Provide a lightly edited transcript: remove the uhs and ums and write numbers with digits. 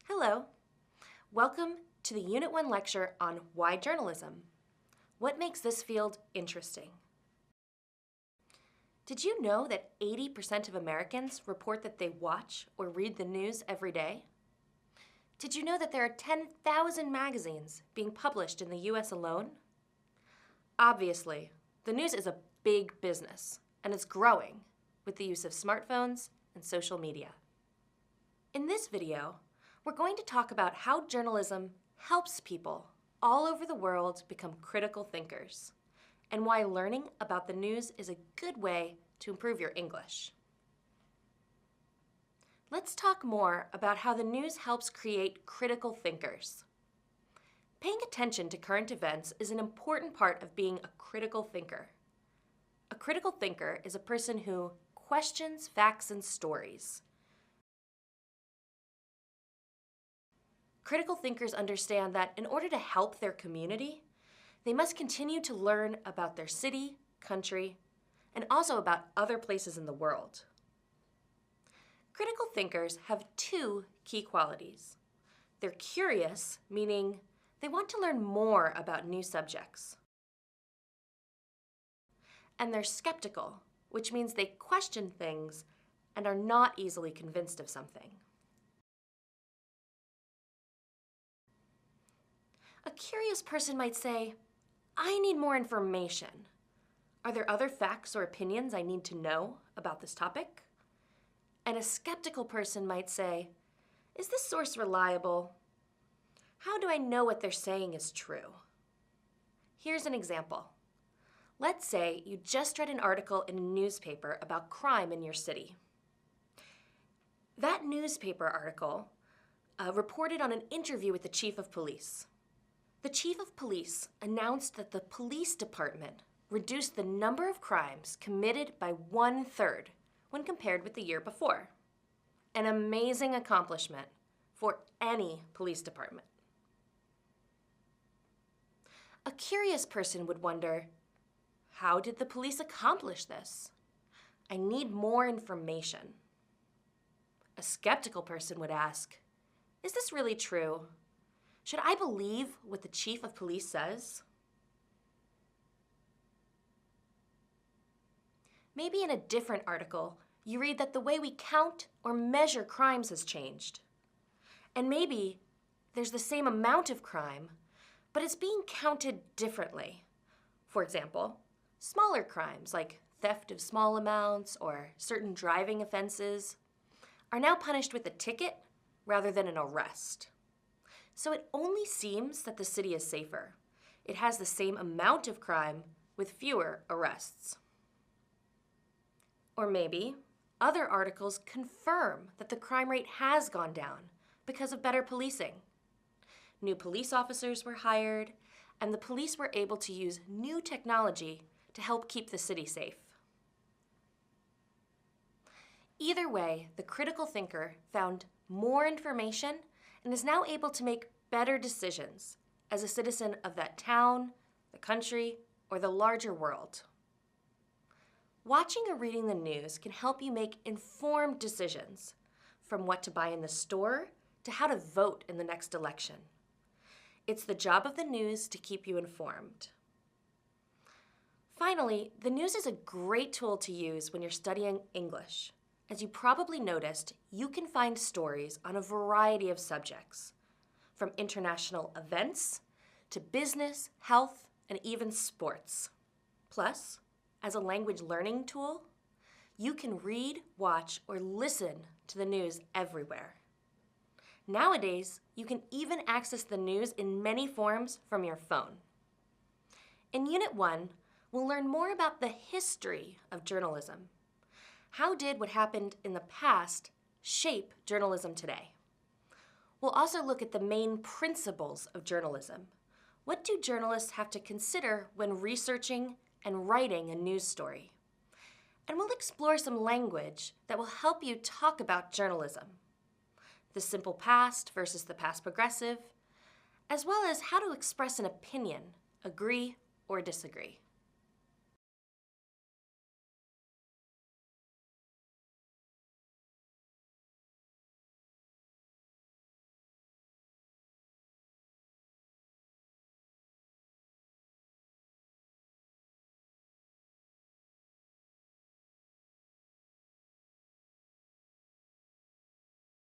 Hello. Welcome to the Unit 1 lecture on Why Journalism? What makes this field interesting? Did you know that 80% of Americans report that they watch or read the news every day? Did you know that there are 10,000 magazines being published in the US alone? Obviously, the news is a big business, and it's growing with the use of smartphones and social media. In this video, we're going to talk about how journalism helps people all over the world become critical thinkers, and why learning about the news is a good way to improve your English. Let's talk more about how the news helps create critical thinkers. Paying attention to current events is an important part of being a critical thinker. A critical thinker is a person who questions facts and stories. Critical thinkers understand that in order to help their community, they must continue to learn about their city, country, and also about other places in the world. Critical thinkers have two key qualities. They're curious, meaning they want to learn more about new subjects. And they're skeptical, which means they question things and are not easily convinced of something. A curious person might say, I need more information. Are there other facts or opinions I need to know about this topic? And a skeptical person might say, is this source reliable? How do I know what they're saying is true? Here's an example. Let's say you just read an article in a newspaper about crime in your city. That newspaper article reported on an interview with the chief of police. The chief of police announced that the police department reduced the number of crimes committed by 1/3 when compared with the year before. An amazing accomplishment for any police department. A curious person would wonder, how did the police accomplish this? I need more information. A skeptical person would ask, is this really true? Should I believe what the chief of police says? Maybe in a different article, you read that the way we count or measure crimes has changed. And maybe there's the same amount of crime, but it's being counted differently. For example, smaller crimes like theft of small amounts or certain driving offenses are now punished with a ticket rather than an arrest. So it only seems that the city is safer. It has the same amount of crime with fewer arrests. Or maybe other articles confirm that the crime rate has gone down because of better policing. New police officers were hired, and the police were able to use new technology to help keep the city safe. Either way, the critical thinker found more information and is now able to make better decisions as a citizen of that town, the country, or the larger world. Watching or reading the news can help you make informed decisions, from what to buy in the store to how to vote in the next election. It's the job of the news to keep you informed. Finally, the news is a great tool to use when you're studying English. As you probably noticed, you can find stories on a variety of subjects, from international events to business, health, and even sports. Plus, as a language learning tool, you can read, watch, or listen to the news everywhere. Nowadays, you can even access the news in many forms from your phone. In Unit 1, we'll learn more about the history of journalism. How did what happened in the past shape journalism today? We'll also look at the main principles of journalism. What do journalists have to consider when researching and writing a news story? And we'll explore some language that will help you talk about journalism. The simple past versus the past progressive, as well as how to express an opinion, agree or disagree.